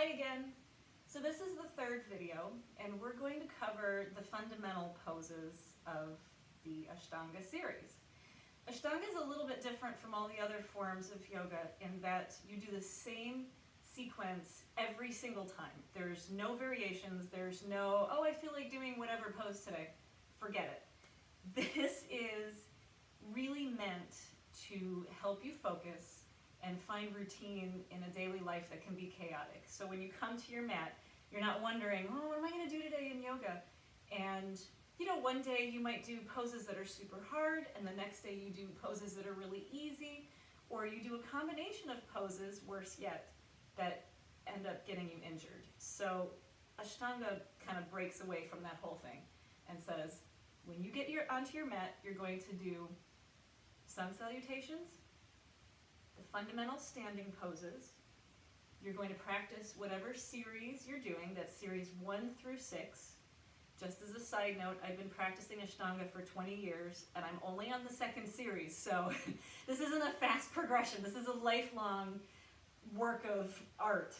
Hi again. So this is the third video, and we're going to cover the fundamental poses of the Ashtanga series. Ashtanga is a little bit different from all the other forms of yoga in that you do the same sequence every single time. There's no variations, there's no, oh, I feel like doing whatever pose today. Forget it. This is really meant to help you focus and find routine in a daily life that can be chaotic. So when you come to your mat, you're not wondering, oh, what am I going to do today in yoga? And you know, one day you might do poses that are super hard, and the next day you do poses that are really easy, or you do a combination of poses, worse yet, that end up getting you injured. So Ashtanga kind of breaks away from that whole thing and says, when you get onto your mat, you're going to do sun salutations, the fundamental standing poses. You're going to practice whatever series you're doing, that's series 1 through 6. Just as a side note, I've been practicing Ashtanga for 20 years, and I'm only on the second series, so this isn't a fast progression. This is a lifelong work of art.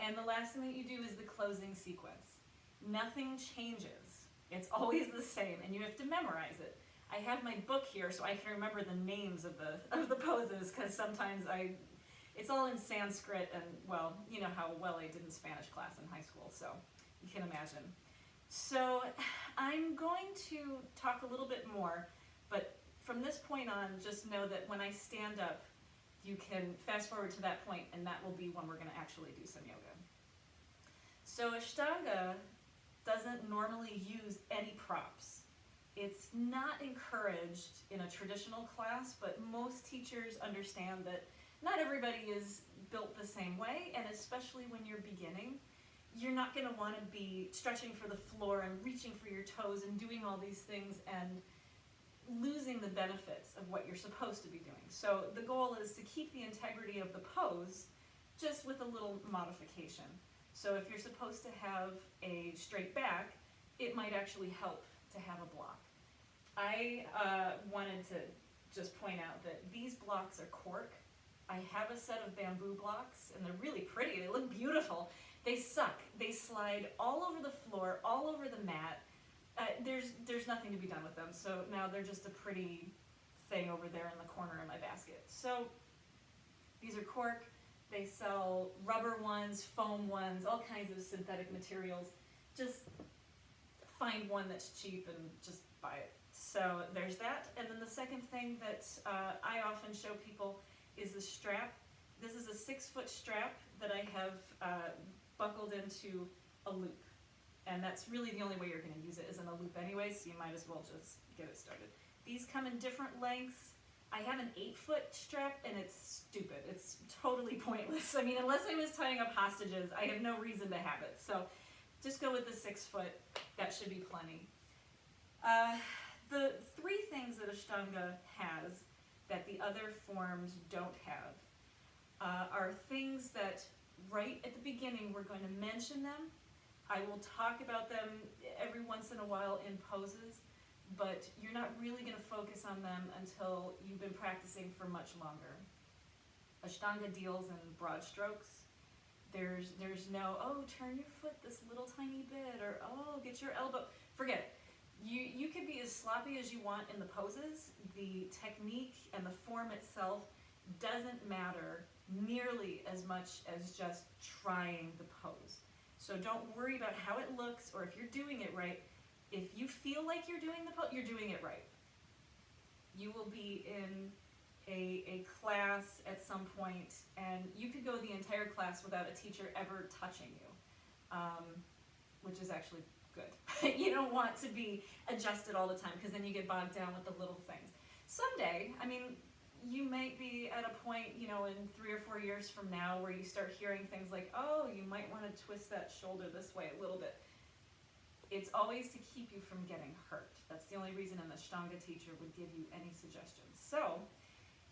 And the last thing that you do is the closing sequence. Nothing changes. It's always the same, and you have to memorize it. I have my book here so I can remember the names of the poses, because sometimes it's all in Sanskrit, and well, you know how well I did in Spanish class in high school, so you can imagine. So I'm going to talk a little bit more, but from this point on, just know that when I stand up, you can fast forward to that point, and that will be when we're going to actually do some yoga. So Ashtanga doesn't normally use any props. It's not encouraged in a traditional class, but most teachers understand that not everybody is built the same way, and especially when you're beginning, you're not going to want to be stretching for the floor and reaching for your toes and doing all these things and losing the benefits of what you're supposed to be doing. So the goal is to keep the integrity of the pose, just with a little modification. So if you're supposed to have a straight back, it might actually help to have a block. I wanted to just point out that these blocks are cork. I have a set of bamboo blocks, and they're really pretty. They look beautiful. They suck. They slide all over the floor, all over the mat. There's nothing to be done with them, so now they're just a pretty thing over there in the corner in my basket. So these are cork. They sell rubber ones, foam ones, all kinds of synthetic materials. Just find one that's cheap and just buy it. So there's that. And then the second thing that I often show people is the strap. This is a 6-foot strap that I have buckled into a loop. And that's really the only way you're going to use it is in a loop anyway, so you might as well just get it started. These come in different lengths. I have an 8-foot strap, and it's stupid. It's totally pointless. I mean, unless I was tying up hostages, I have no reason to have it. So just go with the 6-foot. That should be plenty. The 3 things that Ashtanga has that the other forms don't have are things that right at the beginning we're going to mention them. I will talk about them every once in a while in poses, but you're not really going to focus on them until you've been practicing for much longer. Ashtanga deals in broad strokes. There's no, oh, turn your foot this little tiny bit, or oh, get your elbow. Forget it. You can be as sloppy as you want in the poses. The technique and the form itself doesn't matter nearly as much as just trying the pose. So don't worry about how it looks or if you're doing it right. If you feel like you're doing the pose, you're doing it right. You will be in a class at some point, and you could go the entire class without a teacher ever touching you, which is actually good. You don't want to be adjusted all the time, because then you get bogged down with the little things. Someday, I mean, you might be at a point, you know, in 3 or 4 years from now where you start hearing things like, oh, you might want to twist that shoulder this way a little bit. It's always to keep you from getting hurt. That's the only reason an Ashtanga teacher would give you any suggestions. So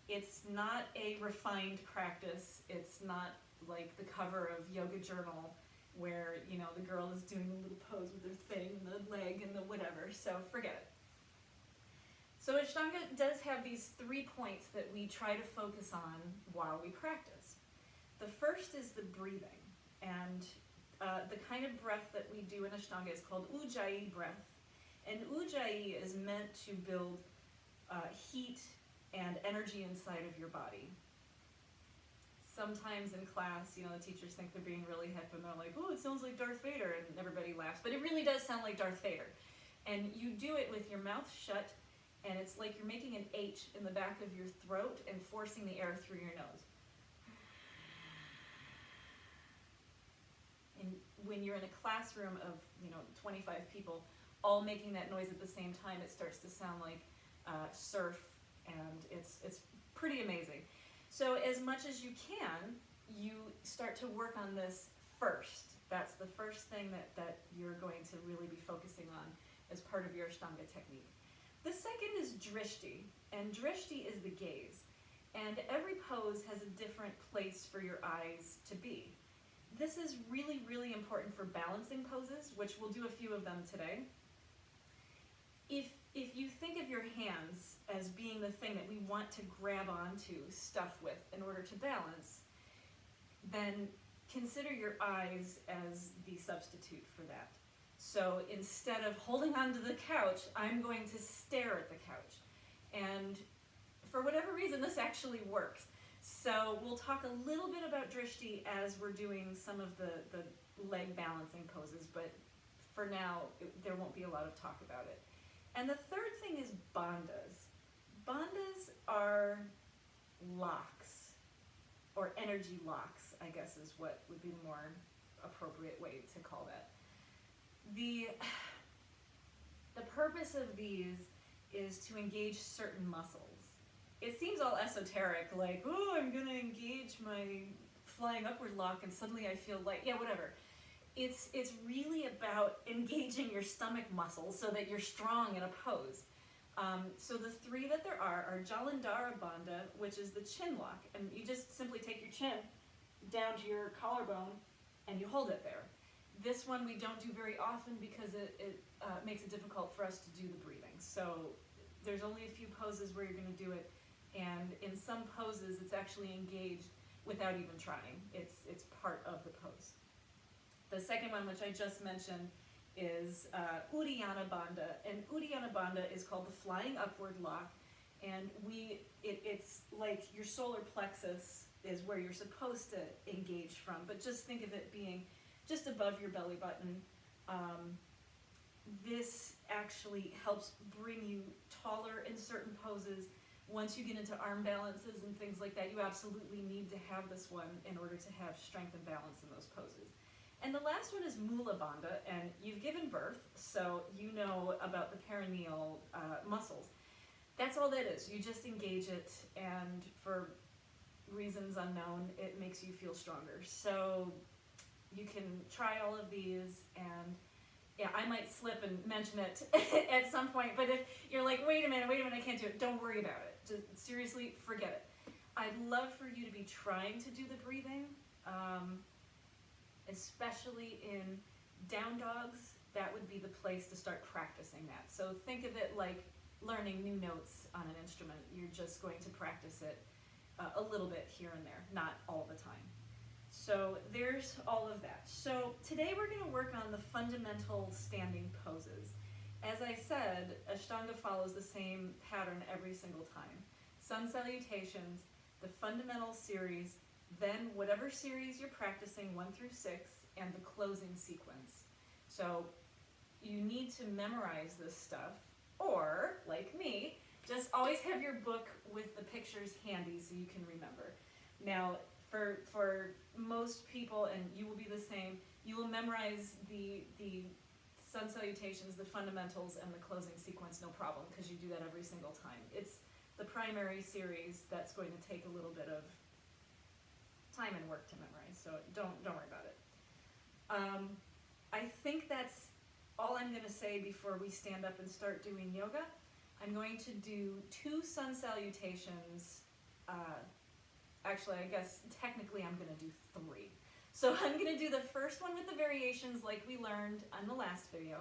it's not a refined practice. It's not like the cover of Yoga Journal where, you know, the girl is doing a little pose with her thing and the leg and the whatever. So forget it. So Ashtanga does have these 3 points that we try to focus on while we practice. The first is the breathing. And the kind of breath that we do in Ashtanga is called Ujjayi Breath. And Ujjayi is meant to build heat and energy inside of your body. Sometimes in class, you know, the teachers think they're being really hip and they're like, oh, it sounds like Darth Vader, and everybody laughs. But it really does sound like Darth Vader. And you do it with your mouth shut, and it's like you're making an H in the back of your throat and forcing the air through your nose. And when you're in a classroom of, 25 people, all making that noise at the same time, it starts to sound like surf, and it's pretty amazing. So as much as you can, you start to work on this first. That's the first thing that you're going to really be focusing on as part of your Ashtanga technique. The second is Drishti, and Drishti is the gaze. And every pose has a different place for your eyes to be. This is really, really important for balancing poses, which we'll do a few of them today. If you think of your hands as being the thing that we want to grab onto stuff with in order to balance, then consider your eyes as the substitute for that. So instead of holding onto the couch, I'm going to stare at the couch. And for whatever reason, this actually works. So we'll talk a little bit about Drishti as we're doing some of the leg balancing poses, but for now, there won't be a lot of talk about it. And the third thing is Bandhas. Bandhas are locks, or energy locks, I guess is what would be the more appropriate way to call that. The purpose of these is to engage certain muscles. It seems all esoteric, like, oh, I'm gonna engage my flying upward lock and suddenly I feel light. Yeah, whatever. It's really about engaging your stomach muscles so that you're strong in a pose. So the three that there are Jalandhara Bandha, which is the chin lock, and you just simply take your chin down to your collarbone and you hold it there. This one we don't do very often because it makes it difficult for us to do the breathing. So there's only a few poses where you're going to do it, and in some poses it's actually engaged without even trying. It's part of the pose. The second one, which I just mentioned, is Uddiyana Bandha, and Uddiyana Bandha is called the flying upward lock, and it's like your solar plexus is where you're supposed to engage from, but just think of it being just above your belly button. This actually helps bring you taller in certain poses. Once you get into arm balances and things like that, you absolutely need to have this one in order to have strength and balance in those poses. And the last one is Mula Bandha, and you've given birth, so you know about the perineal muscles. That's all that is. You just engage it, and for reasons unknown, it makes you feel stronger. So you can try all of these, and yeah, I might slip and mention it at some point, but if you're like, wait a minute, I can't do it, don't worry about it. Just seriously, forget it. I'd love for you to be trying to do the breathing, especially in down dogs. That would be the place to start practicing that. So think of it like learning new notes on an instrument. You're just going to practice it a little bit here and there, not all the time. So there's all of that. So today we're going to work on the fundamental standing poses. As I said, Ashtanga follows the same pattern every single time. Sun salutations, the fundamental series, then whatever series you're practicing, 1 through 6, and the closing sequence. So you need to memorize this stuff, or, like me, just always have your book with the pictures handy so you can remember. Now, for most people, and you will be the same, you will memorize the sun salutations, the fundamentals, and the closing sequence, no problem, because you do that every single time. It's the primary series that's going to take a little bit of time and work to memorize, so don't worry about it. I think that's all I'm going to say before we stand up and start doing yoga. I'm going to do 2 sun salutations. Actually, I guess technically I'm going to do 3. So I'm going to do the first one with the variations like we learned on the last video.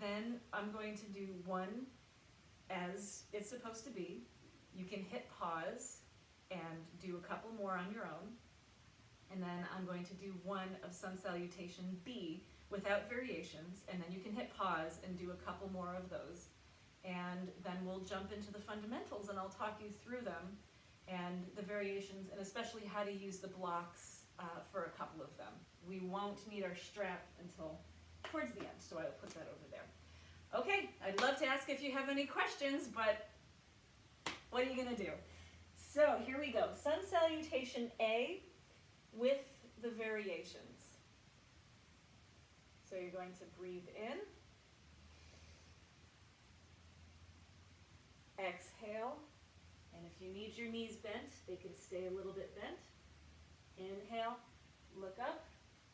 Then I'm going to do 1 as it's supposed to be. You can hit pause and do a couple more on your own. And then I'm going to do one of Sun Salutation B without variations, and then you can hit pause and do a couple more of those. And then we'll jump into the fundamentals and I'll talk you through them and the variations, and especially how to use the blocks for a couple of them. We won't need our strap until towards the end, so I'll put that over there. Okay, I'd love to ask if you have any questions, but what are you gonna do? So here we go, Sun Salutation A with the variations. So you're going to breathe in, exhale, and if you need your knees bent, they can stay a little bit bent. Inhale, look up,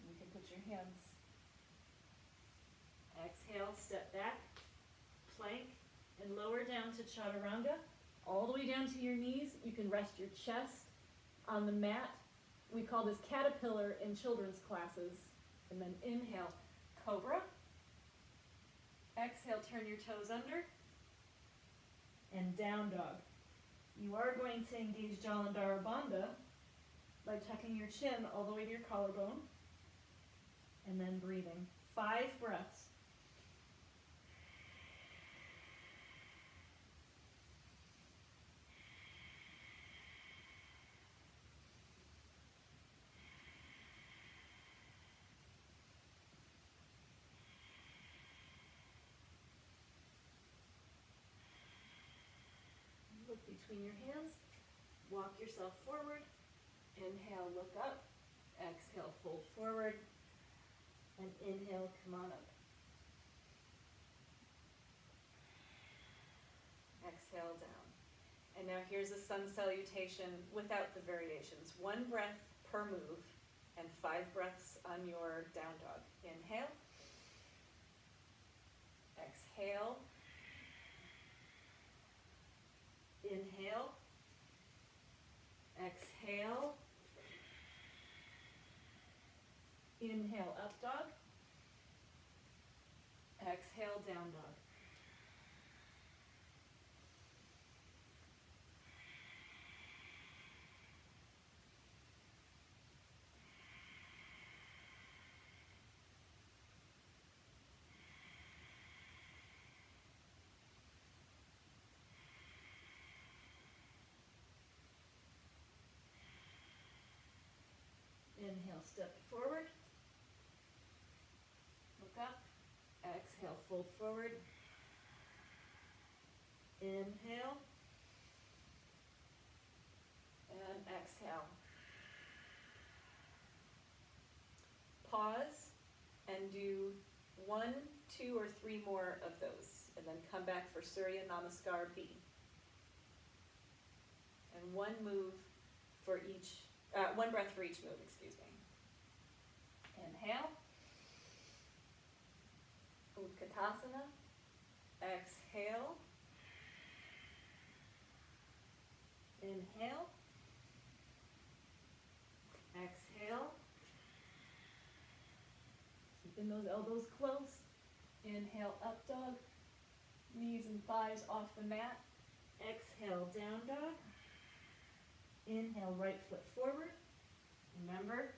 you can put your hands. Exhale, step back, plank, and lower down to chaturanga, all the way down to your knees. You can rest your chest on the mat. We call this caterpillar in children's classes. And then inhale, cobra. Exhale, turn your toes under. And down dog. You are going to engage Jalandhara Bandha by tucking your chin all the way to your collarbone. And then breathing. 5 breaths. Look between your hands, walk yourself forward, inhale, look up, exhale, fold forward, and inhale, come on up. Exhale down. And now here's a Sun Salutation without the variations. 1 breath per move and 5 breaths on your down dog. Inhale, exhale, inhale, exhale, inhale, up dog, exhale, down dog. Inhale, step forward, look up, exhale, fold forward, inhale, and exhale. Pause and do 1, 2, or 3 more of those, and then come back for Surya Namaskar B. And 1 move for each. 1 breath for each move, excuse me. Inhale. Utkatasana. Exhale. Inhale. Exhale. Keeping those elbows close. Inhale, up dog. Knees and thighs off the mat. Exhale, down dog. Inhale, right foot forward. Remember,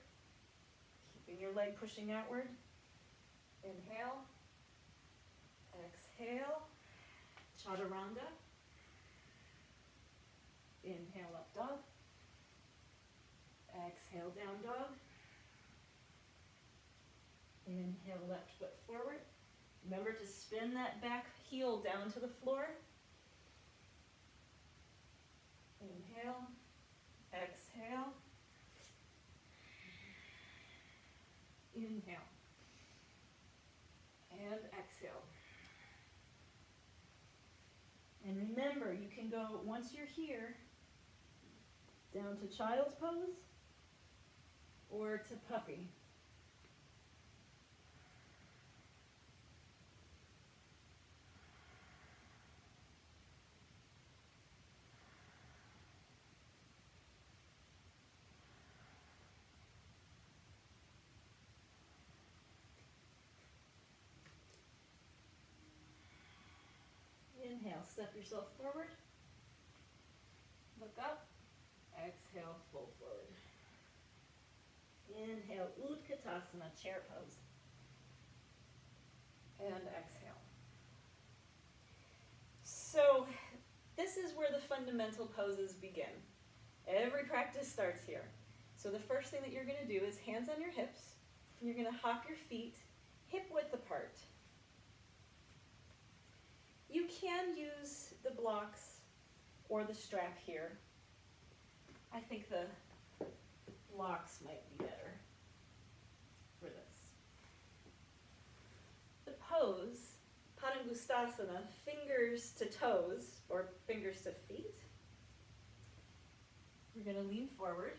keeping your leg pushing outward. Inhale. Exhale. Chaturanga. Inhale, up dog. Exhale, down dog. Inhale, left foot forward. Remember to spin that back heel down to the floor. Inhale. Exhale. Inhale. And exhale. And remember, you can go, once you're here, down to child's pose or to puppy. Inhale, step yourself forward, look up, exhale, fold forward. Inhale, Utkatasana, chair pose. And exhale. So this is where the fundamental poses begin. Every practice starts here. So the first thing that you're going to do is hands on your hips. You're going to hop your feet hip width apart. You can use the blocks or the strap here. I think the blocks might be better for this. The pose, Padangustasana, fingers to toes, or fingers to feet. You're going to lean forward,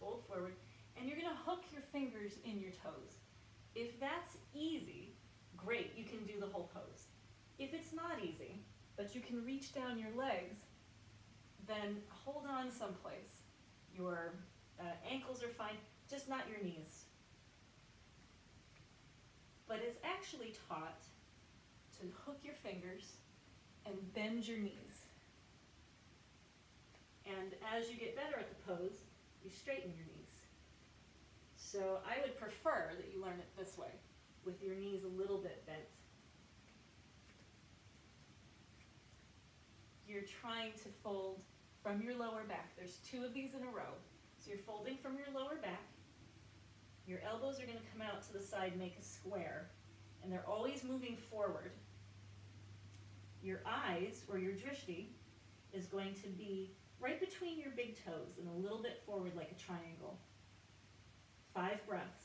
fold forward, and you're going to hook your fingers in your toes. If that's easy, great, you can do the whole pose. If it's not easy, but you can reach down your legs, then hold on someplace. Your ankles are fine, just not your knees. But it's actually taught to hook your fingers and bend your knees. And as you get better at the pose, you straighten your knees. So I would prefer that you learn it this way, with your knees a little bit bent. You're trying to fold from your lower back. There's 2 of these in a row. So you're folding from your lower back. Your elbows are going to come out to the side, make a square, and they're always moving forward. Your eyes, or your Drishti, is going to be right between your big toes and a little bit forward like a triangle. 5 breaths.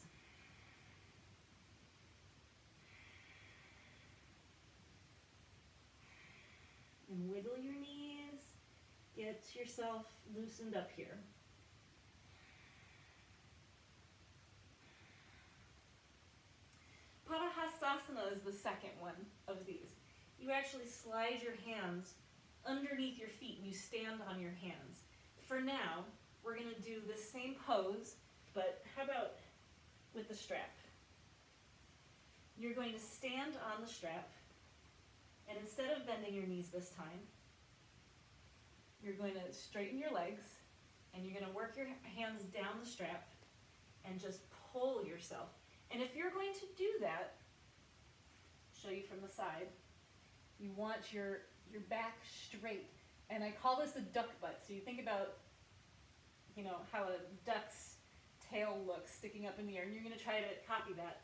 And wiggle your knees. Get yourself loosened up here. Padahastasana is the second one of these. You actually slide your hands underneath your feet and you stand on your hands. For now, we're going to do the same pose, but how about with the strap? You're going to stand on the strap, and instead of bending your knees this time, you're going to straighten your legs, and you're going to work your hands down the strap and just pull yourself. And if you're going to do that, show you from the side, you want your back straight. And I call this a duck butt. So you think about, how a duck's tail looks sticking up in the air, and you're going to try to copy that.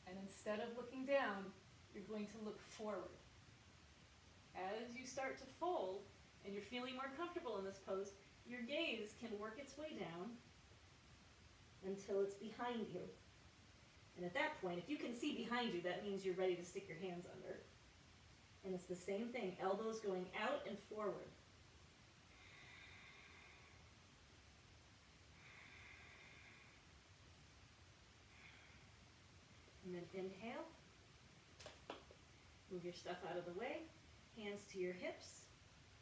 And instead of looking down, you're going to look forward. As you start to fold, and you're feeling more comfortable in this pose, your gaze can work its way down until it's behind you. And at that point, if you can see behind you, that means you're ready to stick your hands under. And it's the same thing, elbows going out and forward. And then inhale. Move your stuff out of the way. Hands to your hips.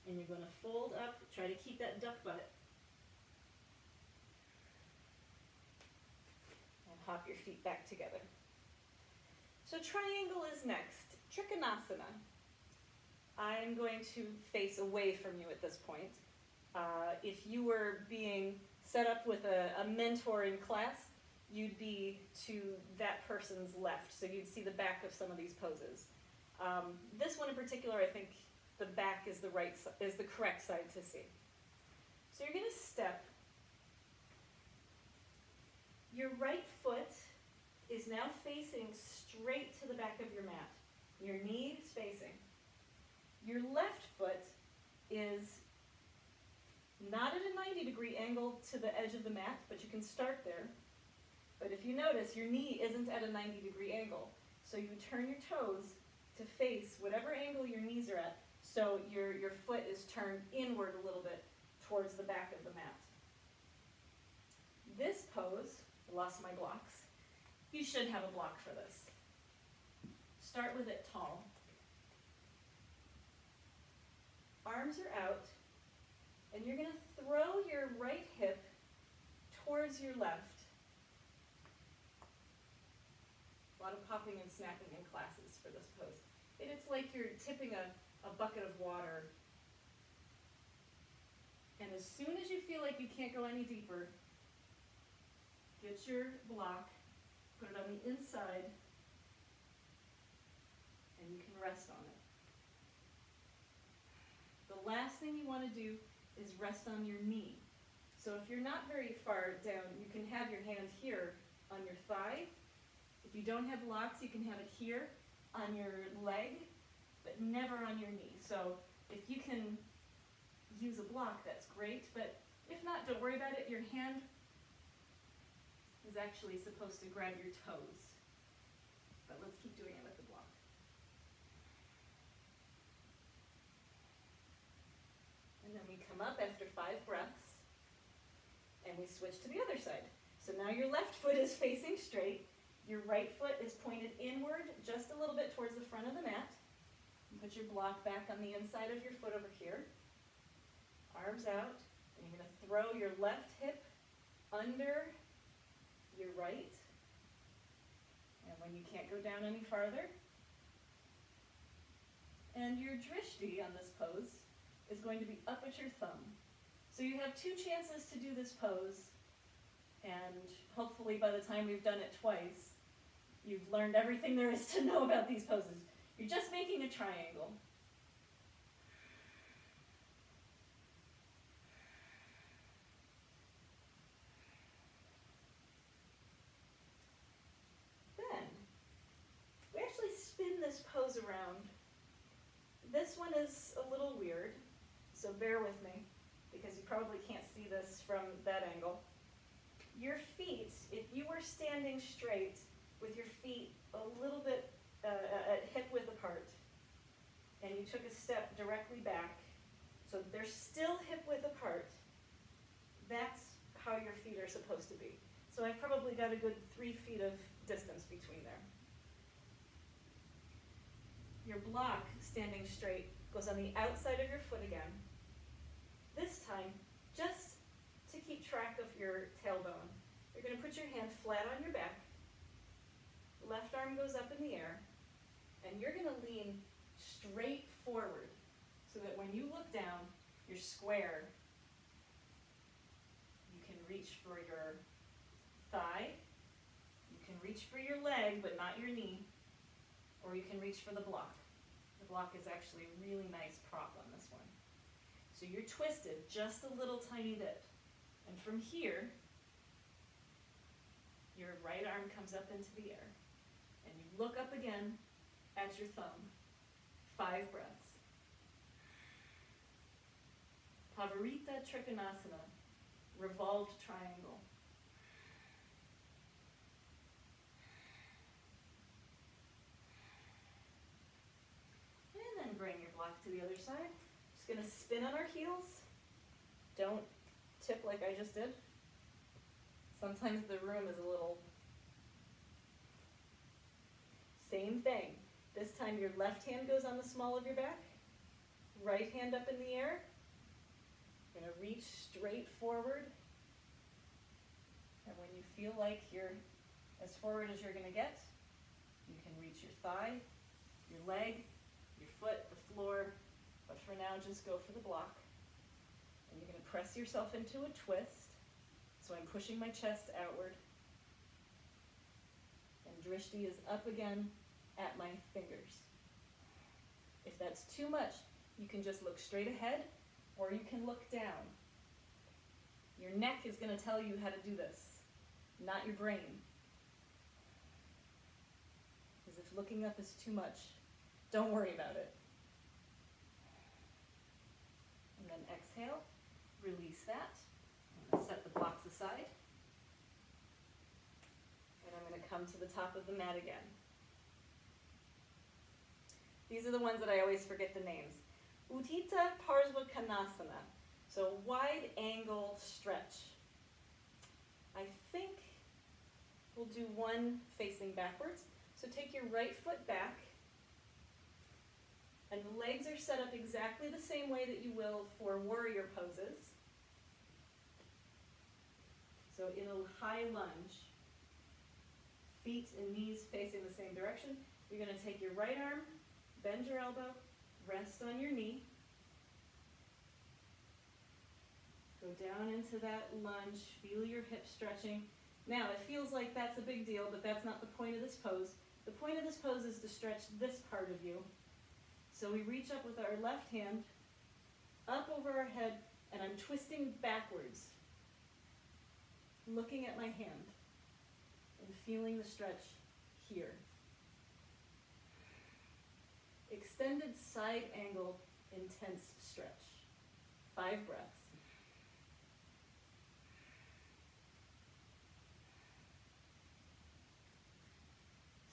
And you're going to fold up. Try to keep that duck butt. And hop your feet back together. So triangle is next. Trikonasana. I'm going to face away from you at this point. If you were being set up with a mentor in class, you'd be to that person's left, so you'd see the back of some of these poses. This one in particular, I think the back is the correct side to see. So you're going to step. Your right foot is now facing straight to the back of your mat. Your knee is facing. Your left foot is not at a 90-degree angle to the edge of the mat, but you can start there. But if you notice, your knee isn't at a 90-degree angle. So you turn your toes to face whatever angle your knees are at, so your foot is turned inward a little bit towards the back of the mat. This pose, I lost my blocks. You should have a block for this. Start with it tall. Arms are out, and you're going to throw your right hip towards your left. A lot of popping and snapping in classes for this pose. And it's like you're tipping a bucket of water. And as soon as you feel like you can't go any deeper, get your block, put it on the inside, and you can rest on it. The last thing you want to do is rest on your knee. So if you're not very far down, you can have your hand here on your thigh. If you don't have blocks, you can have it here on your leg, but never on your knee. So if you can use a block, that's great, but if not, don't worry about it. Your hand is actually supposed to grab your toes, but let's keep doing it with the block. And then we come up after 5 breaths, and we switch to the other side. So now your left foot is facing straight, your right foot is pointed inward just a little bit towards the front of the mat. You put your block back on the inside of your foot over here, arms out, and you're going to throw your left hip under your right, and when you can't go down any farther, and your Drishti on this pose is going to be up at your thumb. So you have 2 chances to do this pose, and hopefully by the time we've done it twice, you've learned everything there is to know about these poses. You're just making a triangle. Then, we actually spin this pose around. This one is a little weird, so bear with me, because you probably can't see this from that angle. Your feet, if you were standing straight with your feet a little bit at hip width apart, and you took a step directly back, so they're still hip width apart, that's how your feet are supposed to be. So I've probably got a good 3 feet of distance between there. Your block, standing straight, goes on the outside of your foot again. This time, just to keep track of your tailbone, you're going to put your hand flat on your back, left arm goes up in the air, and you're going to lean straight forward so that when you look down, you're square. You can reach for your thigh, you can reach for your leg, but not your knee, or you can reach for the block. The block is actually a really nice prop on this one. So you're twisted just a little tiny bit. And from here, your right arm comes up into the air. And you look up again at your thumb. 5 breaths. Pavarita Trikonasana, revolved triangle. And then bring your block to the other side. Just going to spin on our heels. Don't tip like I just did. Sometimes the room is a little... Same thing. This time your left hand goes on the small of your back. Right hand up in the air. You're going to reach straight forward. And when you feel like you're as forward as you're going to get, you can reach your thigh, your leg, your foot, the floor. But for now, just go for the block. And you're going to press yourself into a twist. So I'm pushing my chest outward. And Drishti is up again at my fingers. If that's too much, you can just look straight ahead, or you can look down. Your neck is going to tell you how to do this, not your brain. Because if looking up is too much, don't worry about it. And then exhale, release that. I'm going to set the blocks aside. And I'm going to come to the top of the mat again. These are the ones that I always forget the names. Uttita Parsvottanasana, so wide angle stretch. I think we'll do one facing backwards. So take your right foot back, and the legs are set up exactly the same way that you will for warrior poses. So in a high lunge, feet and knees facing the same direction, you're going to take your right arm, bend your elbow, rest on your knee. Go down into that lunge, feel your hips stretching. Now, it feels like that's a big deal, but that's not the point of this pose. The point of this pose is to stretch this part of you. So we reach up with our left hand, up over our head, and I'm twisting backwards, looking at my hand, and feeling the stretch here. Extended side angle, intense stretch. 5 breaths.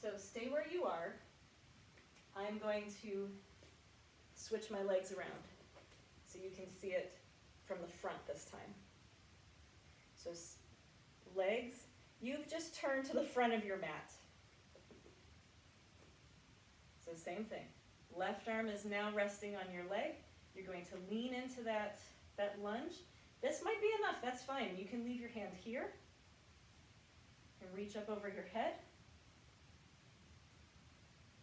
So stay where you are. I'm going to switch my legs around so you can see it from the front this time. So legs, you've just turned to the front of your mat. So same thing. Left arm is now resting on your leg. You're going to lean into that lunge. This might be enough, that's fine. You can leave your hand here and reach up over your head.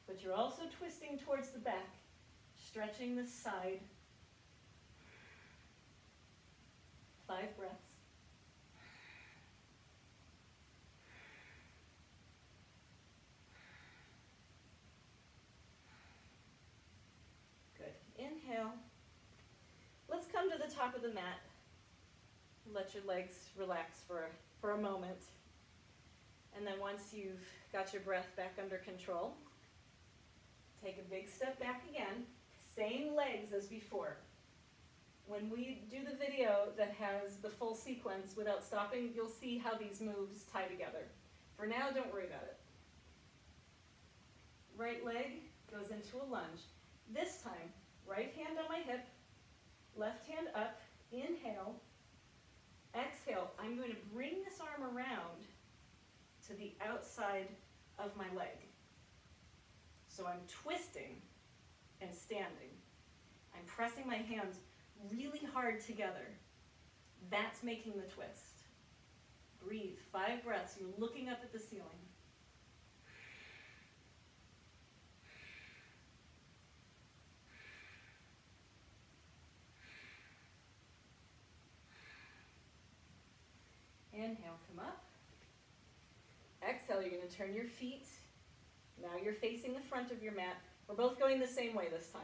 But you're also twisting towards the back, stretching the side. 5 breaths. Good. Inhale. Let's come to the top of the mat. Let your legs relax for a moment. And then once you've got your breath back under control, take a big step back again. Same legs as before. When we do the video that has the full sequence without stopping, you'll see how these moves tie together. For now, don't worry about it. Right leg goes into a lunge. This time, right hand on my hip, left hand up, inhale, exhale. I'm going to bring this arm around to the outside of my leg. So I'm twisting and standing. I'm pressing my hands really hard together. That's making the twist. Breathe, 5 breaths. You're looking up at the ceiling. Inhale, come up. Exhale, you're going to turn your feet. Now you're facing the front of your mat. We're both going the same way this time.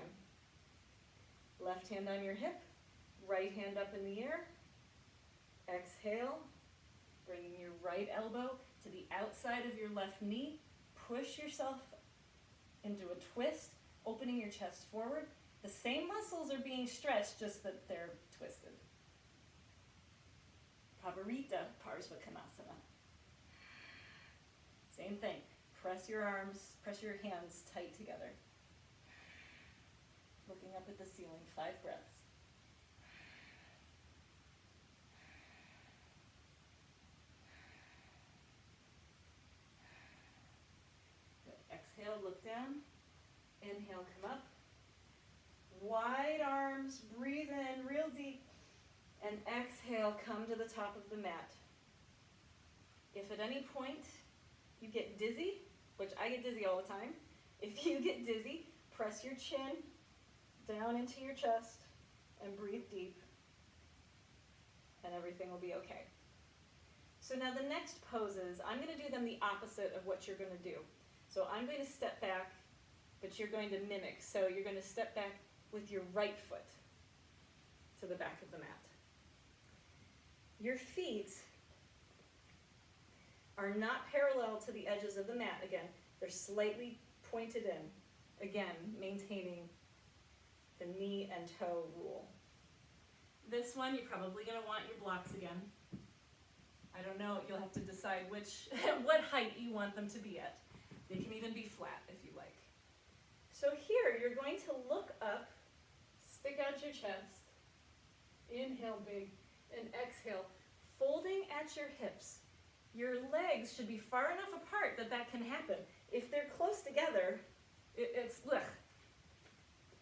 Left hand on your hip, right hand up in the air. Exhale, bringing your right elbow to the outside of your left knee. Push yourself into a twist, opening your chest forward. The same muscles are being stretched, just that they're twisted. Parsvottanasana. Same thing. Press your arms, press your hands tight together. Looking up at the ceiling, 5 breaths. Good. Exhale, look down. Inhale, come up. Wide arms, breathe in real deep. And exhale, come to the top of the mat. If at any point you get dizzy, which I get dizzy all the time, if you get dizzy, press your chin down into your chest and breathe deep, and everything will be okay. So now the next poses, I'm going to do them the opposite of what you're going to do. So I'm going to step back, but you're going to mimic. So you're going to step back with your right foot to the back of the mat. Your feet are not parallel to the edges of the mat. Again, they're slightly pointed in. Again, maintaining the knee and toe rule. This one, you're probably going to want your blocks again. I don't know, you'll have to decide what height you want them to be at. They can even be flat if you like. So here, you're going to look up, stick out your chest, inhale big, and exhale, folding at your hips. Your legs should be far enough apart that can happen. If they're close together, it's ugh.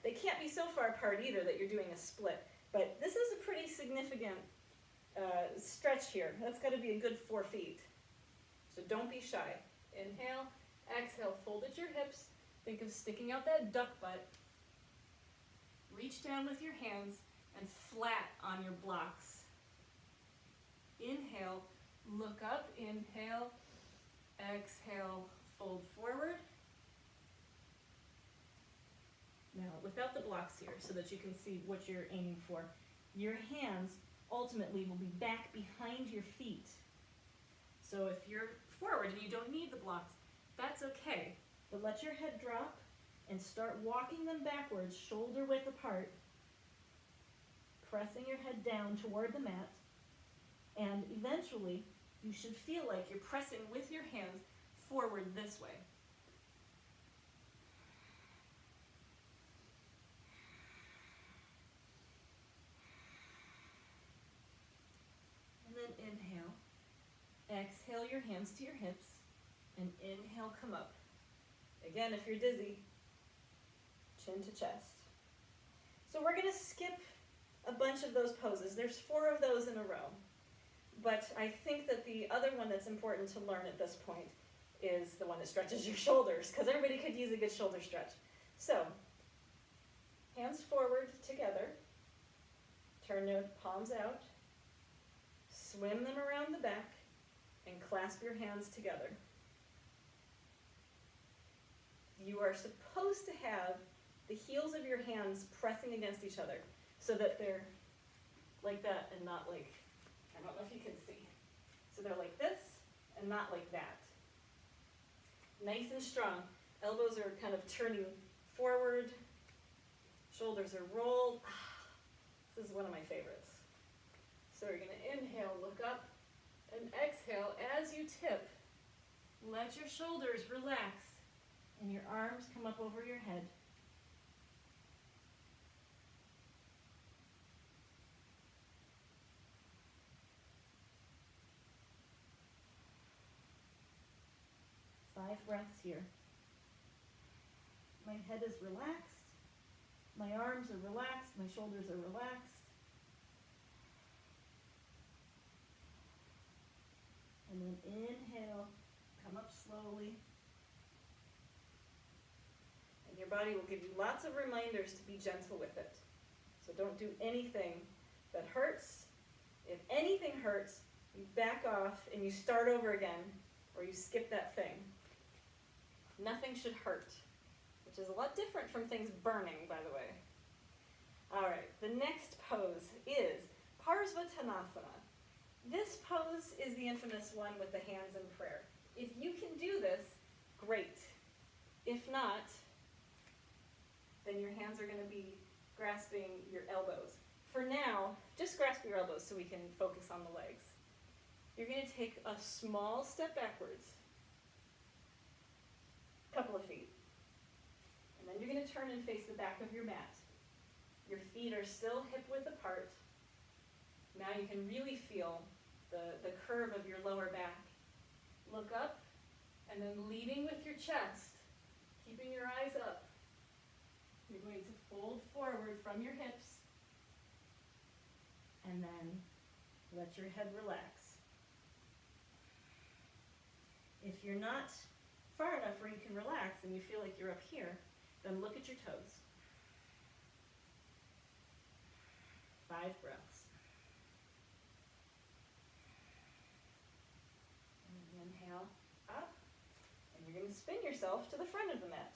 They can't be so far apart either that you're doing a split. But this is a pretty significant stretch here. That's got to be a good 4 feet. So don't be shy. Inhale, exhale, fold at your hips. Think of sticking out that duck butt. Reach down with your hands and flat on your blocks. Inhale, look up, inhale, exhale, fold forward. Now, without the blocks here, so that you can see what you're aiming for, your hands ultimately will be back behind your feet. So if you're forward and you don't need the blocks, that's okay. But let your head drop and start walking them backwards, shoulder width apart, pressing your head down toward the mat. And eventually, you should feel like you're pressing with your hands forward this way. And then inhale. Exhale your hands to your hips. And inhale, come up. Again, if you're dizzy, chin to chest. So we're going to skip a bunch of those poses. There's 4 of those in a row. But I think that the other one that's important to learn at this point is the one that stretches your shoulders, because everybody could use a good shoulder stretch. So, hands forward together. Turn your palms out. Swim them around the back and clasp your hands together. You are supposed to have the heels of your hands pressing against each other so that they're like that and not like, I don't know if you can see. So they're like this and not like that. Nice and strong. Elbows are kind of turning forward. Shoulders are rolled. This is one of my favorites. So you're going to inhale, look up, and exhale as you tip. Let your shoulders relax and your arms come up over your head. Five breaths here. My head is relaxed. My arms are relaxed. My shoulders are relaxed. And then inhale, come up slowly. And your body will give you lots of reminders to be gentle with it. So don't do anything that hurts. If anything hurts, you back off and you start over again, or you skip that thing. Nothing should hurt, which is a lot different from things burning, by the way. All right, the next pose is Parsvottanasana. This pose is the infamous one with the hands in prayer. If you can do this, great. If not, then your hands are going to be grasping your elbows. For now, just grasp your elbows so we can focus on the legs. You're going to take a small step backwards, a couple of feet. And then you're going to turn and face the back of your mat. Your feet are still hip width apart. Now you can really feel the curve of your lower back. Look up, and then leading with your chest, keeping your eyes up. You're going to fold forward from your hips, and then let your head relax. If you're not far enough where you can relax and you feel like you're up here, then look at your toes. 5 breaths. Inhale up, and you're going to spin yourself to the front of the mat.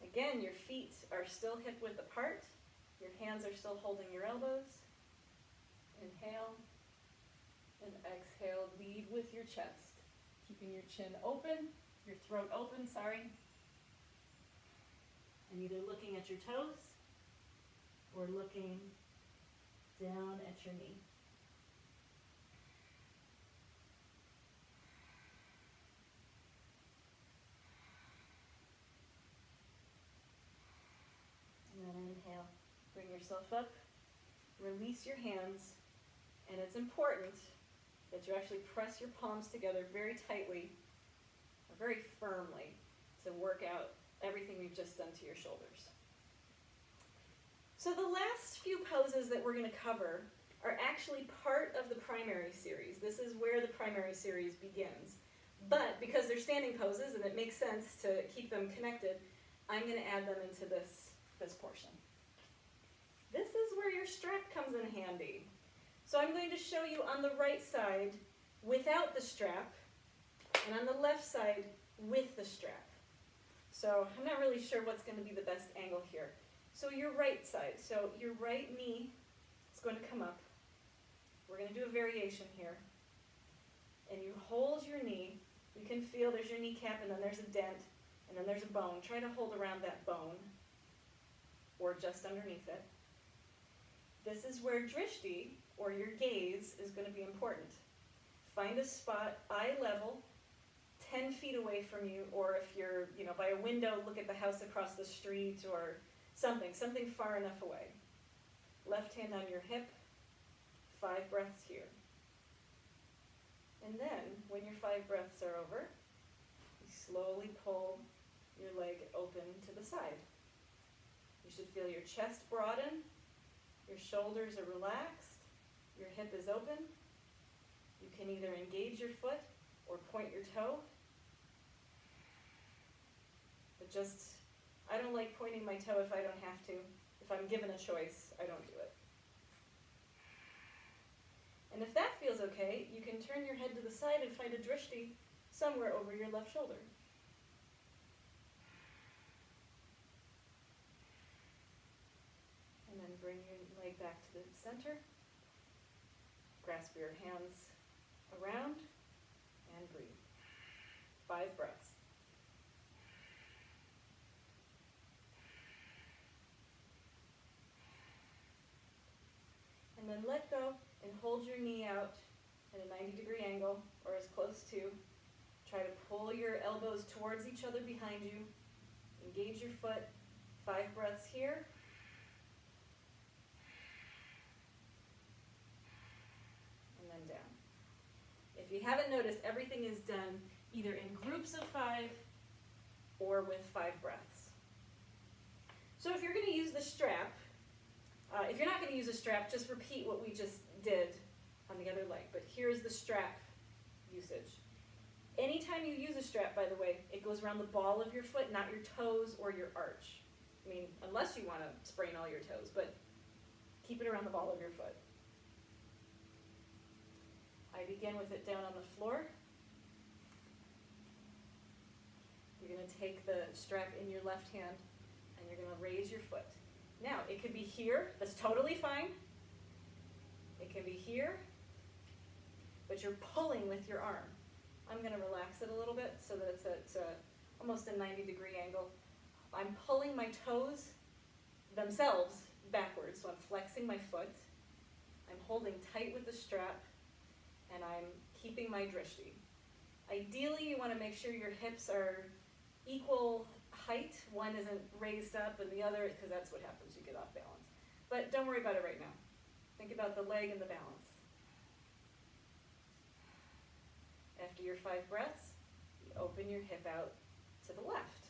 Again, your feet are still hip width apart. Your hands are still holding your elbows. Inhale and exhale. Lead with your chest, keeping your chin open, your throat open, and either looking at your toes or looking down at your knee. And then inhale, bring yourself up, release your hands, and it's important that you actually press your palms together very tightly, or very firmly, to work out everything we've just done to your shoulders. So the last few poses that we're going to cover are actually part of the primary series. This is where the primary series begins. But because they're standing poses and it makes sense to keep them connected, I'm going to add them into this portion. This is where your strap comes in handy. So I'm going to show you on the right side without the strap, and on the left side with the strap. So I'm not really sure what's going to be the best angle here. So your right side, so your right knee is going to come up. We're going to do a variation here. And you hold your knee. You can feel there's your kneecap, and then there's a dent, and then there's a bone. Try to hold around that bone, or just underneath it. This is where Drishti, or your gaze, is going to be important. Find a spot, eye level, 10 feet away from you, or if you're by a window, look at the house across the street, or something far enough away. Left hand on your hip, 5 breaths here. And then, when your 5 breaths are over, you slowly pull your leg open to the side. You should feel your chest broaden, your shoulders are relaxed, your hip is open. You can either engage your foot or point your toe. But I don't like pointing my toe if I don't have to. If I'm given a choice, I don't do it. And if that feels okay, you can turn your head to the side and find a Drishti somewhere over your left shoulder. And then bring your leg back to the center. Grasp your hands around and breathe. 5 breaths. And then let go and hold your knee out at a 90-degree angle, or as close to. Try to pull your elbows towards each other behind you. Engage your foot. 5 breaths here. And then down. If you haven't noticed, everything is done either in groups of 5 or with 5 breaths. So if you're going to use the strap, if you're not going to use a strap, just repeat what we just did on the other leg. But here's the strap usage. Anytime you use a strap, by the way, it goes around the ball of your foot, not your toes or your arch. I mean, unless you want to sprain all your toes, but keep it around the ball of your foot. I begin with it down on the floor. You're going to take the strap in your left hand, and you're going to raise your foot. Now, it could be here, that's totally fine. It can be here, but you're pulling with your arm. I'm going to relax it a little bit so that it's at almost a 90-degree angle. I'm pulling my toes themselves backwards, so I'm flexing my foot. I'm holding tight with the strap, and I'm keeping my Drishti. Ideally, you want to make sure your hips are equal height. One isn't raised up and the other, because that's what happens, you get off balance. But don't worry about it right now. Think about the leg and the balance. After your 5 breaths, you open your hip out to the left.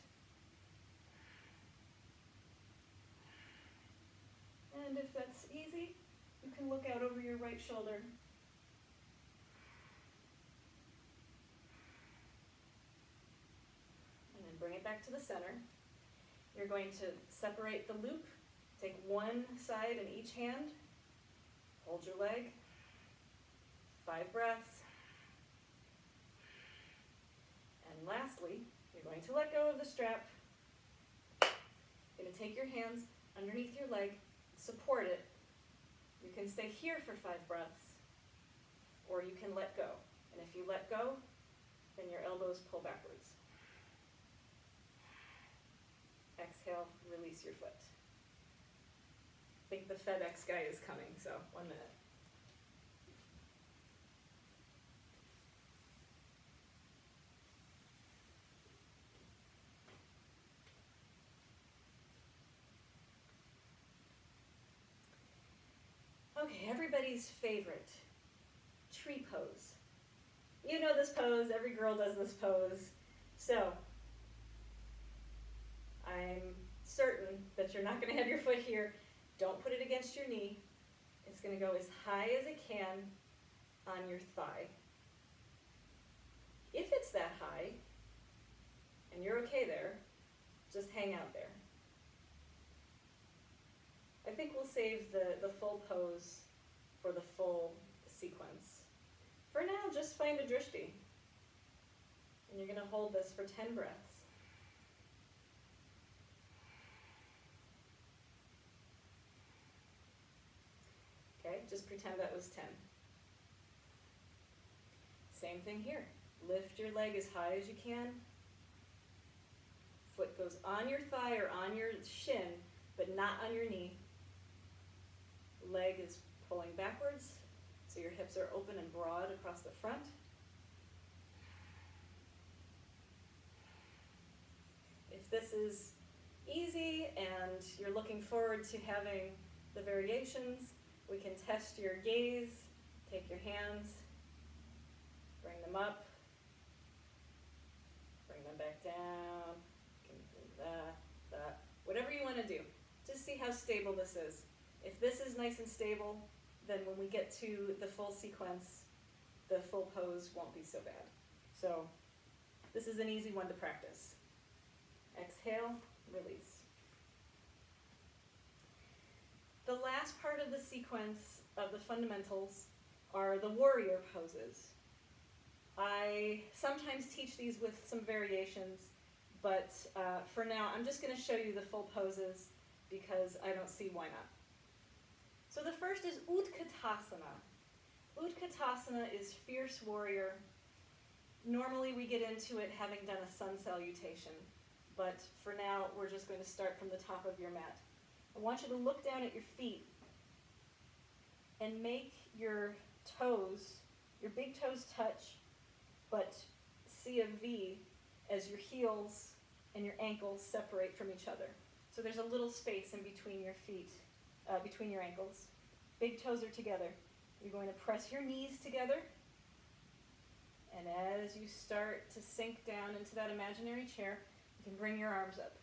And if that's easy, you can look out over your right shoulder. Bring it back to the center. You're going to separate the loop. Take one side in each hand. Hold your leg. 5 breaths. And lastly, you're going to let go of the strap. You're going to take your hands underneath your leg, support it. You can stay here for 5 breaths, or you can let go. And if you let go, then your elbows pull backwards. Exhale, release your foot. I think the FedEx guy is coming, so 1 minute. Okay, everybody's favorite, tree pose. You know this pose, every girl does this pose. So, I'm certain that you're not going to have your foot here. Don't put it against your knee. It's going to go as high as it can on your thigh. If it's that high, and you're okay there, just hang out there. I think we'll save the full pose for the full sequence. For now, just find a Drishti. And you're going to hold this for 10 breaths. Okay, just pretend that was 10. Same thing here. Lift your leg as high as you can. Foot goes on your thigh or on your shin, but not on your knee. Leg is pulling backwards, so your hips are open and broad across the front. If this is easy and you're looking forward to having the variations, we can test your gaze. Take your hands, bring them up, bring them back down. You can do that. Whatever you want to do. Just see how stable this is. If this is nice and stable, then when we get to the full sequence, the full pose won't be so bad. So this is an easy one to practice. Exhale, release. The last part of the sequence of the fundamentals are the warrior poses. I sometimes teach these with some variations, but for now I'm just going to show you the full poses because I don't see why not. So the first is Utkatasana. Utkatasana is fierce warrior. Normally we get into it having done a sun salutation, but for now we're just going to start from the top of your mat. I want you to look down at your feet and make your toes, your big toes touch, but see a V as your heels and your ankles separate from each other. So there's a little space in between your feet, between your ankles. Big toes are together. You're going to press your knees together, and as you start to sink down into that imaginary chair, you can bring your arms up.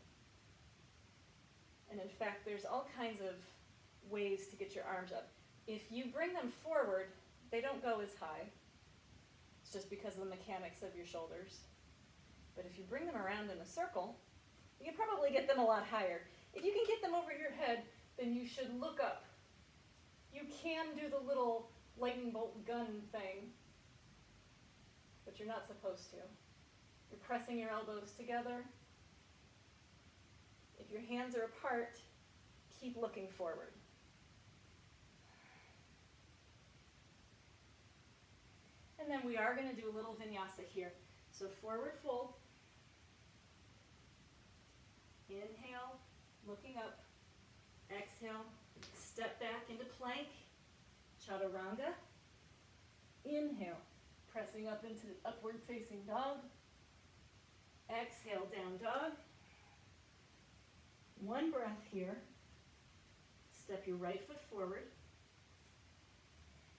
And in fact, there's all kinds of ways to get your arms up. If you bring them forward, they don't go as high. It's just because of the mechanics of your shoulders. But if you bring them around in a circle, you can probably get them a lot higher. If you can get them over your head, then you should look up. You can do the little lightning bolt gun thing, but you're not supposed to. You're pressing your elbows together. If your hands are apart, keep looking forward. And then we are going to do a little vinyasa here. So forward fold. Inhale, looking up. Exhale, step back into plank. Chaturanga. Inhale, pressing up into the upward facing dog. Exhale, down dog. One breath here. Step your right foot forward.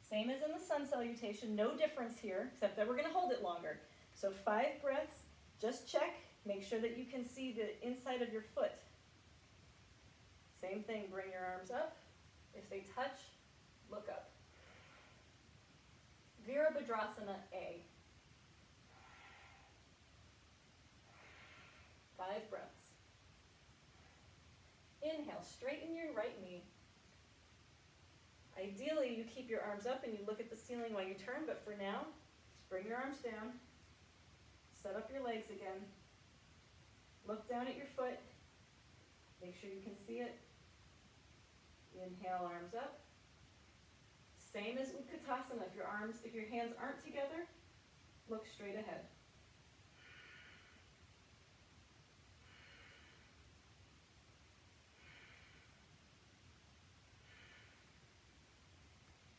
Same as in the sun salutation, no difference here, except that we're going to hold it longer. So 5 breaths, just check, make sure that you can see the inside of your foot. Same thing, bring your arms up. If they touch, look up. Virabhadrasana A. 5 breaths. Inhale, straighten your right knee. Ideally, you keep your arms up and you look at the ceiling while you turn, but for now, just bring your arms down. Set up your legs again. Look down at your foot. Make sure you can see it. Inhale, arms up. Same as Utkatasana. If your hands aren't together, look straight ahead.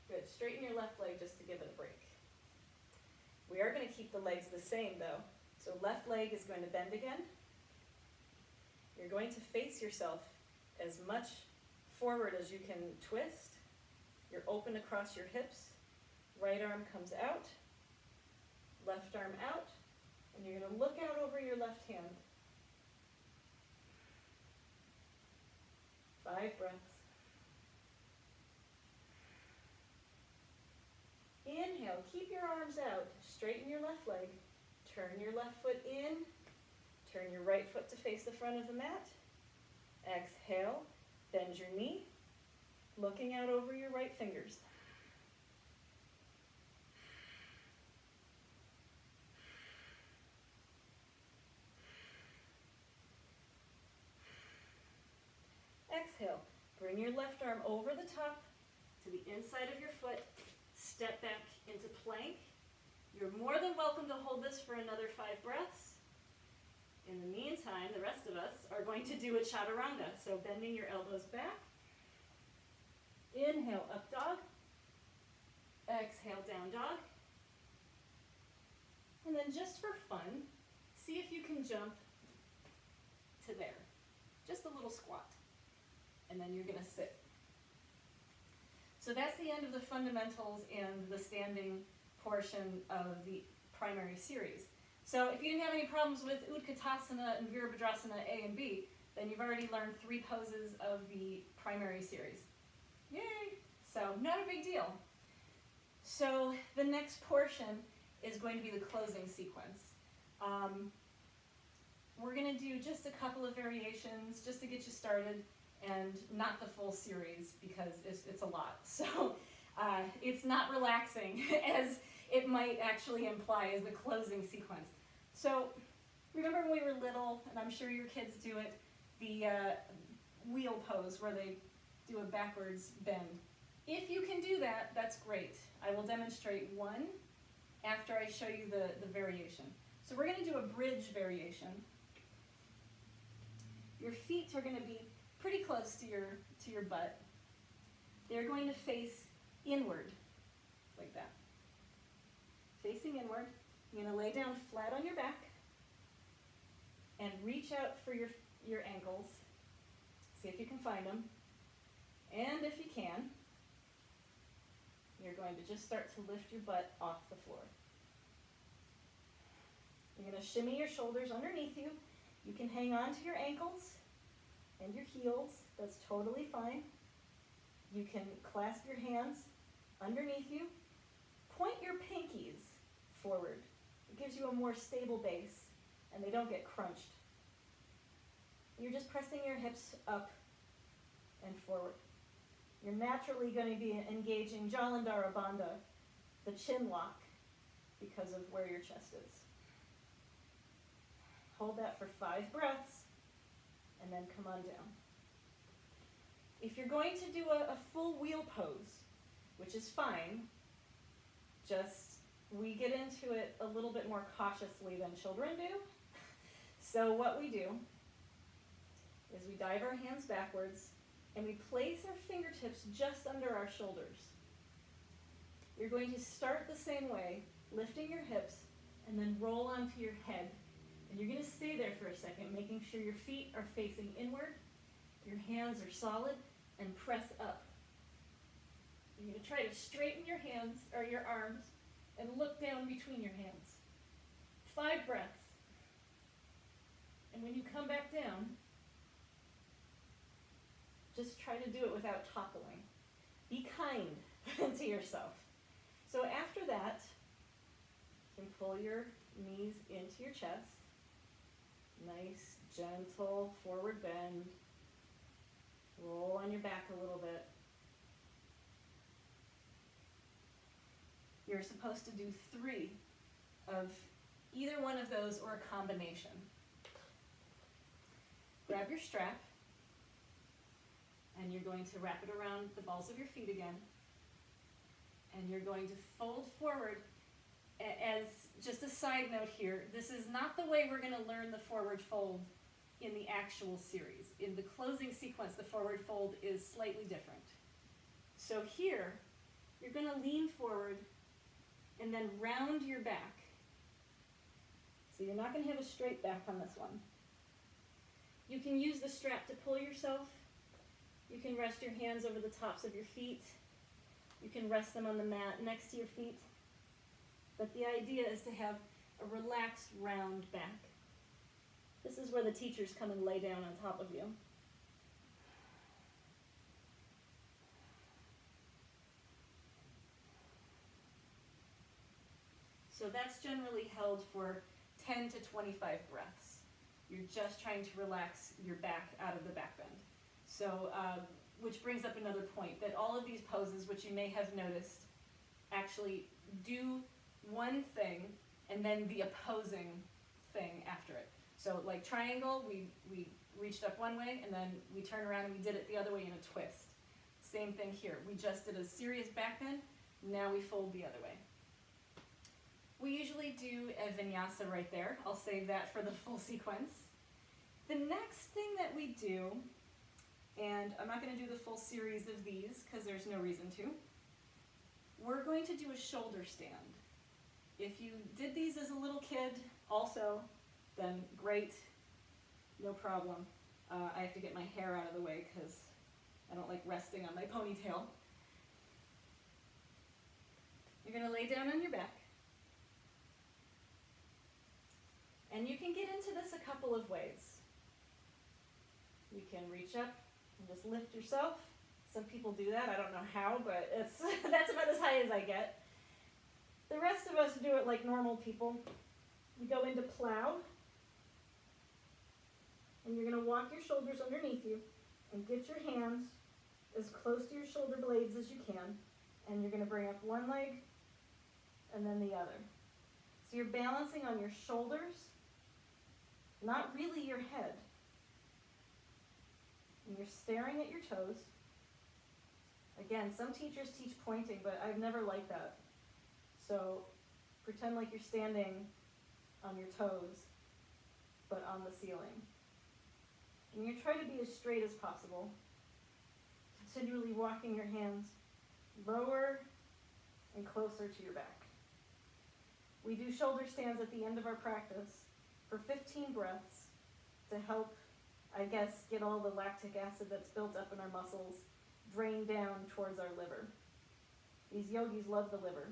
Good. Straighten your left leg just to give it a break. We are going to keep the legs the same though. So left leg is going to bend again. You're going to face yourself as much forward as you can twist. You're open across your hips. Right arm comes out. Left arm out. And you're going to look out over your left hand. 5 breaths. Inhale, keep your arms out, straighten your left leg, turn your left foot in, turn your right foot to face the front of the mat. Exhale, bend your knee, looking out over your right fingers. exhale, bring your left arm over the top to the inside of your foot, step back into plank. You're more than welcome to hold this for another 5 breaths. In the meantime, the rest of us are going to do a chaturanga, so bending your elbows back. Inhale, up dog. Exhale, down dog. And then just for fun, see if you can jump to there. Just a little squat. And then you're going to sit. So that's the end of the fundamentals and the standing portion of the primary series. So if you didn't have any problems with Utkatasana and Virabhadrasana A and B, then you've already learned 3 poses of the primary series. Yay! So not a big deal. So the next portion is going to be the closing sequence. We're going to do just a couple of variations just to get you started, and not the full series because it's a lot. So it's not relaxing as it might actually imply as the closing sequence. So remember when we were little, and I'm sure your kids do it, the wheel pose where they do a backwards bend. If you can do that, that's great. I will demonstrate one after I show you the variation. So we're going to do a bridge variation. Your feet are going to be pretty close to your butt. They're going to face inward, like that. Facing inward. You're going to lay down flat on your back and reach out for your ankles. See if you can find them. And if you can, you're going to just start to lift your butt off the floor. You're going to shimmy your shoulders underneath you. You can hang on to your ankles and your heels. That's totally fine. You can clasp your hands underneath you. Point your pinkies forward. It gives you a more stable base, and they don't get crunched. You're just pressing your hips up and forward. You're naturally going to be engaging Jalandhara Bandha, the chin lock, because of where your chest is. Hold that for 5 breaths, and then come on down. If you're going to do a full wheel pose, which is fine, just we get into it a little bit more cautiously than children do. So what we do is we dive our hands backwards and we place our fingertips just under our shoulders. You're going to start the same way, lifting your hips, and then roll onto your head. And you're going to stay there for a second, making sure your feet are facing inward, your hands are solid, and press up. You're going to try to straighten your hands, or your arms, and look down between your hands. 5 breaths. And when you come back down, just try to do it without toppling. Be kind to yourself. So after that, you can pull your knees into your chest. Nice, gentle forward bend. Roll on your back a little bit. You're supposed to do 3 of either one of those or a combination. Grab your strap, and you're going to wrap it around the balls of your feet again. And you're going to fold forward. As just a side note here, this is not the way we're going to learn the forward fold in the actual series. In the closing sequence, the forward fold is slightly different. So here, you're going to lean forward and then round your back. So you're not going to have a straight back on this one. You can use the strap to pull yourself. You can rest your hands over the tops of your feet. You can rest them on the mat next to your feet. But the idea is to have a relaxed, round back. This is where the teachers come and lay down on top of you. So that's generally held for 10 to 25 breaths. You're just trying to relax your back out of the back bend. So, which brings up another point, that all of these poses, which you may have noticed, actually do one thing and then the opposing thing after it. So like triangle, we reached up one way, and then we turn around and we did it the other way in a twist. Same thing here. We just did a serious back bend, now we fold the other way. We usually do a vinyasa right there. I'll save that for the full sequence. The next thing that we do, and I'm not going to do the full series of these because there's no reason to, we're going to do a shoulder stand. If you did these as a little kid also, then great, no problem. I have to get my hair out of the way because I don't like resting on my ponytail. You're going to lay down on your back. And you can get into this a couple of ways. You can reach up and just lift yourself. Some people do that. I don't know how, but that's about as high as I get. The rest of us do it like normal people. You go into plow, and you're going to walk your shoulders underneath you and get your hands as close to your shoulder blades as you can, and you're going to bring up one leg and then the other. So you're balancing on your shoulders, not really your head. And you're staring at your toes. Again, some teachers teach pointing, but I've never liked that. So pretend like you're standing on your toes, but on the ceiling. And you try to be as straight as possible, continually walking your hands lower and closer to your back. We do shoulder stands at the end of our practice for 15 breaths to help, I guess, get all the lactic acid that's built up in our muscles drain down towards our liver. These yogis love the liver.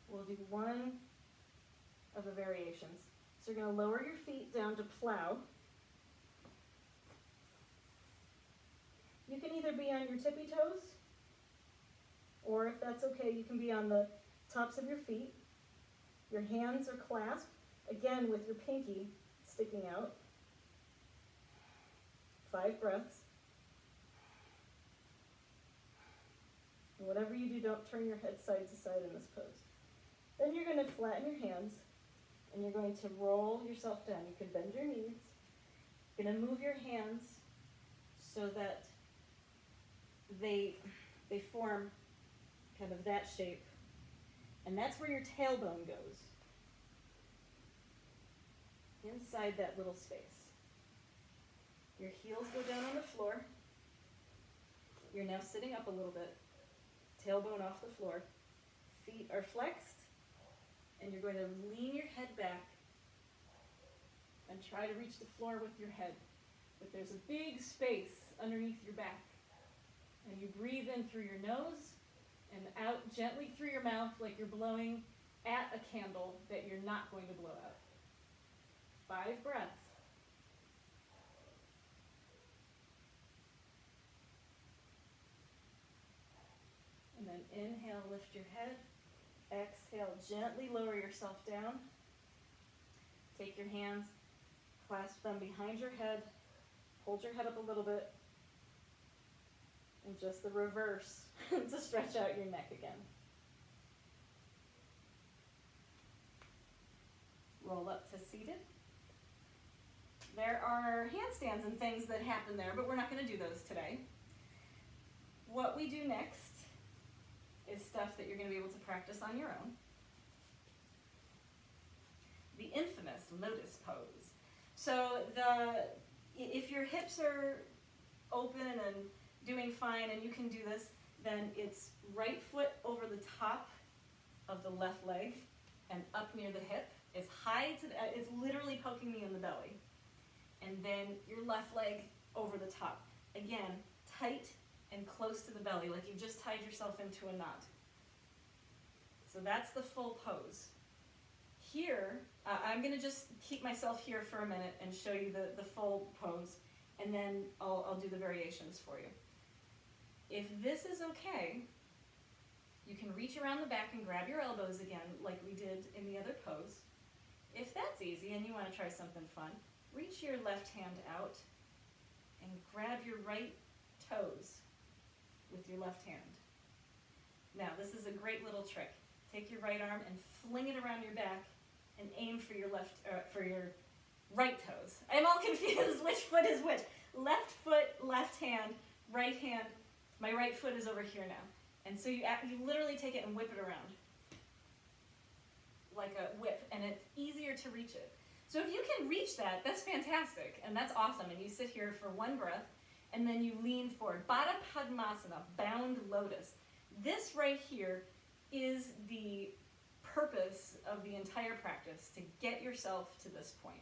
We'll do one of the variations. So you're going to lower your feet down to plow. You can either be on your tippy toes, or if that's okay, you can be on the tops of your feet. Your hands are clasped, again with your pinky sticking out. 5 breaths. And whatever you do, don't turn your head side to side in this pose. Then you're going to flatten your hands, and you're going to roll yourself down. You can bend your knees. You're going to move your hands so that they form kind of that shape. And that's where your tailbone goes, inside that little space. Your heels go down on the floor. You're now sitting up a little bit, tailbone off the floor. Feet are flexed, and you're going to lean your head back and try to reach the floor with your head. But there's a big space underneath your back. And you breathe in through your nose and out gently through your mouth like you're blowing at a candle that you're not going to blow out. 5 breaths. And then inhale, lift your head. Exhale, gently lower yourself down. Take your hands, clasp them behind your head, hold your head up a little bit, and just the reverse to stretch out your neck again. Roll up to seated. There are handstands and things that happen there, but we're not going to do those today. What we do next is stuff that you're going to be able to practice on your own. The infamous Lotus Pose. So if your hips are open and doing fine and you can do this, then it's right foot over the top of the left leg and up near the hip. It's high to it's literally poking me in the belly. And then your left leg over the top. Again, tight and close to the belly, like you just tied yourself into a knot. So that's the full pose. Here, I'm going to just keep myself here for a minute and show you the full pose, and then I'll do the variations for you. If this is okay, you can reach around the back and grab your elbows again like we did in the other pose. If that's easy and you want to try something fun, reach your left hand out and grab your right toes with your left hand. Now, this is a great little trick. Take your right arm and fling it around your back and aim for your right toes. I'm all confused which foot is which. Left foot, left hand, right hand. My right foot is over here now. And so you literally take it and whip it around like a whip, and it's easier to reach it. So if you can reach that, that's fantastic, and that's awesome. And you sit here for one breath, and then you lean forward. Baddha Padmasana, bound lotus. This right here is the purpose of the entire practice, to get yourself to this point.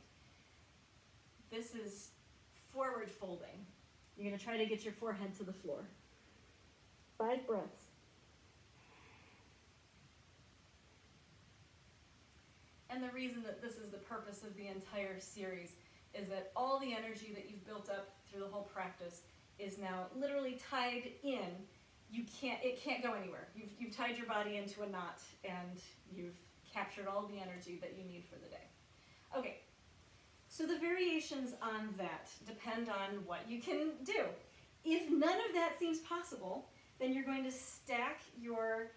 This is forward folding. You're going to try to get your forehead to the floor. 5 breaths. And the reason that this is the purpose of the entire series is that all the energy that you've built up through the whole practice is now literally tied in. It can't go anywhere. You've tied your body into a knot, and you've captured all the energy that you need for the day. Okay, so the variations on that depend on what you can do. If none of that seems possible, then you're going to stack your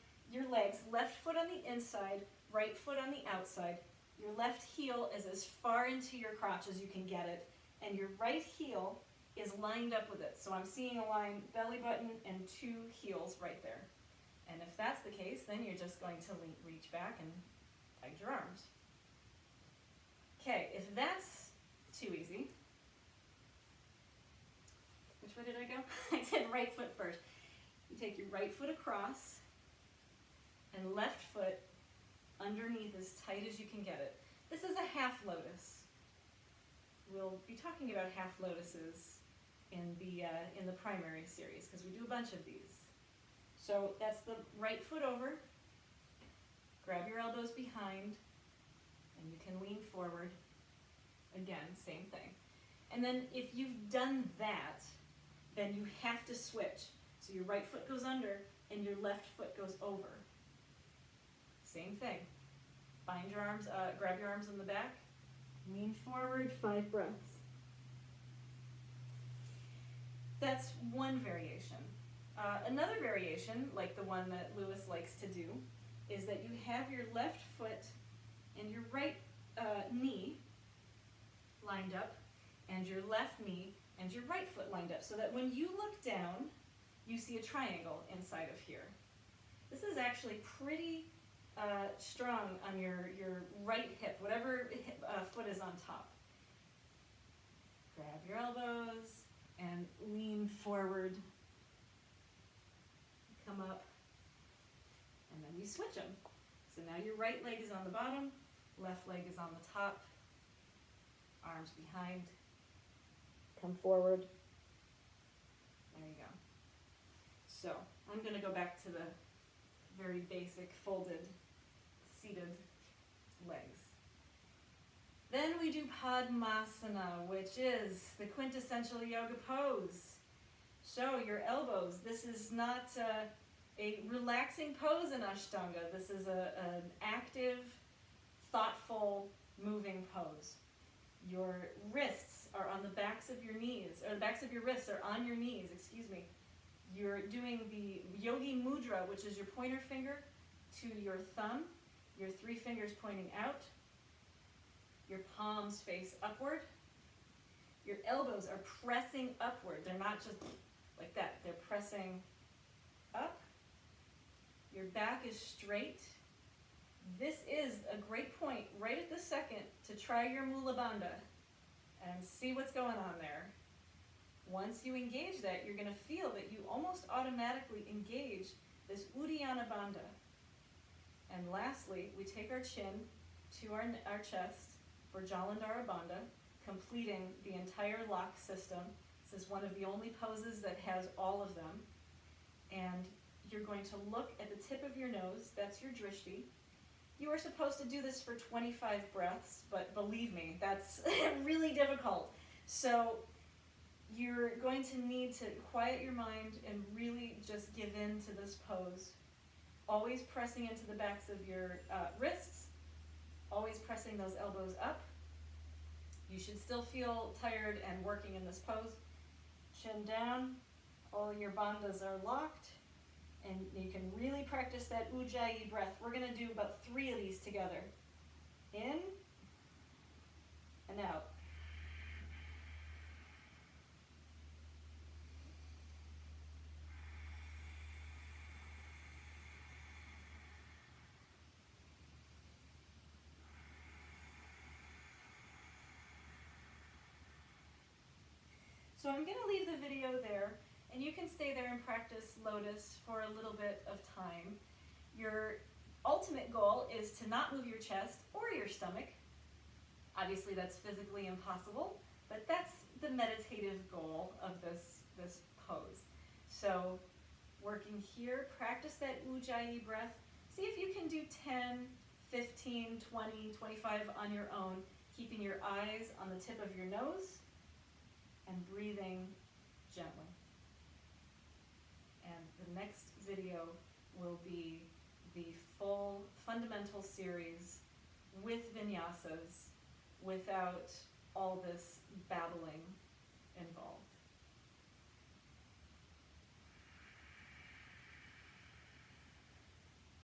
legs, left foot on the inside, right foot on the outside. Your left heel is as far into your crotch as you can get it, and your right heel is lined up with it. So I'm seeing a line, belly button and 2 heels right there. And if that's the case, then you're just going to reach back and hide your arms. Okay, if that's too easy, which way did I go? I did right foot first. You take your right foot across and left foot underneath as tight as you can get it. This is a half lotus. We'll be talking about half lotuses in the primary series, because we do a bunch of these. So that's the right foot over. Grab your elbows behind, and you can lean forward. Again, same thing. And then if you've done that, then you have to switch. So your right foot goes under, and your left foot goes over. Same thing. Bind your arms, grab your arms on the back, lean forward, 5 breaths. That's one variation. Another variation, like the one that Lewis likes to do, is that you have your left foot and your right knee lined up, and your left knee and your right foot lined up, so that when you look down, you see a triangle inside of here. This is actually pretty strong on your right hip, whatever foot is on top. Grab your elbows and lean forward. Come up, and then you switch them. So now your right leg is on the bottom, left leg is on the top, arms behind. Come forward. There you go. So I'm going to go back to the very basic folded, seated legs. Then we do Padmasana, which is the quintessential yoga pose. So your elbows, this is not a relaxing pose in Ashtanga. This is an active, thoughtful, moving pose. Your wrists are on the backs of your knees, or the backs of your wrists are on your knees, excuse me. You're doing the yogi mudra, which is your pointer finger to your thumb, your 3 fingers pointing out, your palms face upward, your elbows are pressing upward. They're not just like that, they're pressing up. Your back is straight. This is a great point right at this second to try your Mula Bandha and see what's going on there. Once you engage that, you're going to feel that you almost automatically engage this Uddiyana Bandha. And lastly, we take our chin to our chest for Jalandhara Bandha, completing the entire lock system. This is one of the only poses that has all of them. And you're going to look at the tip of your nose, that's your Drishti. You are supposed to do this for 25 breaths, but believe me, that's really difficult. So you're going to need to quiet your mind and really just give in to this pose. Always pressing into the backs of your wrists, always pressing those elbows up. You should still feel tired and working in this pose. Chin down, all your bandhas are locked, and you can really practice that Ujjayi breath. We're going to do about 3 of these together. In and out. So I'm going to leave the video there, and you can stay there and practice Lotus for a little bit of time. Your ultimate goal is to not move your chest or your stomach. Obviously that's physically impossible, but that's the meditative goal of this pose. So working here, practice that Ujjayi breath. See if you can do 10, 15, 20, 25 on your own, keeping your eyes on the tip of your nose and breathing gently. And the next video will be the full fundamental series with vinyasas without all this babbling involved.